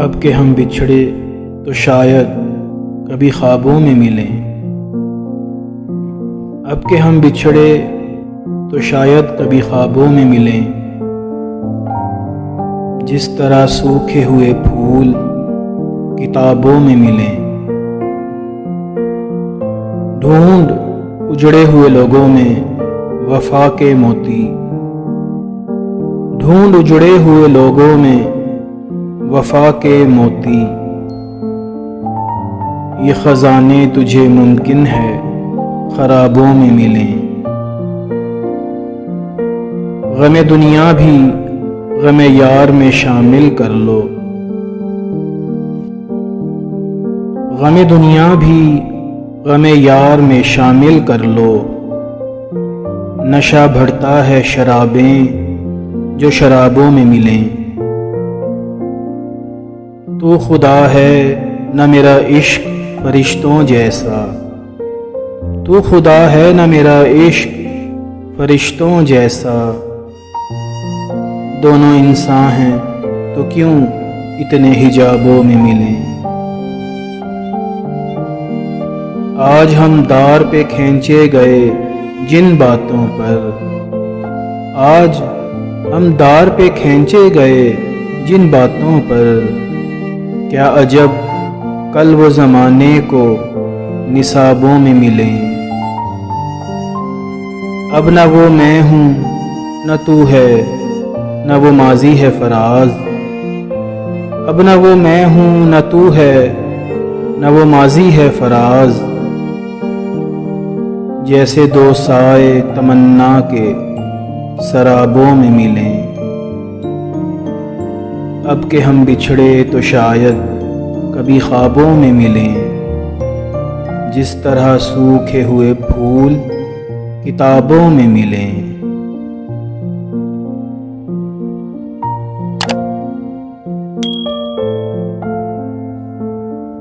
اب کہ ہم بچھڑے تو شاید کبھی خوابوں میں ملیں، اب کہ ہم بچھڑے تو شاید کبھی خوابوں میں ملیں، جس طرح سوکھے ہوئے پھول کتابوں میں ملیں۔ ڈھونڈ اجڑے ہوئے لوگوں میں وفا کے موتی، ڈھونڈ اجڑے ہوئے لوگوں میں وفا کے موتی، یہ خزانے تجھے ممکن ہے خرابوں میں ملیں۔ غم دنیا بھی غم یار میں شامل کر لو، غم دنیا بھی غم یار میں شامل کر لو، نشہ بڑھتا ہے شرابیں جو شرابوں میں ملیں۔ تو خدا ہے نہ میرا عشق فرشتوں جیسا، تو خدا ہے نہ میرا عشق فرشتوں جیسا، دونوں انسان ہیں تو کیوں اتنے حجابوں میں ملیں۔ آج ہم دار پہ کھینچے گئے جن باتوں پر، آج ہم دار پہ کھینچے گئے جن باتوں پر، کیا عجب کل وہ زمانے کو نصابوں میں ملیں۔ اب نہ وہ میں ہوں نہ تو ہے، نہ وہ ماضی ہے فراز، اب نہ وہ میں ہوں نہ تو ہے، نہ وہ ماضی ہے فراز، جیسے دو سائے تمنا کے سرابوں میں ملیں۔ اب کہ ہم بچھڑے تو شاید کبھی خوابوں میں ملیں، جس طرح سوکھے ہوئے پھول کتابوں میں ملیں۔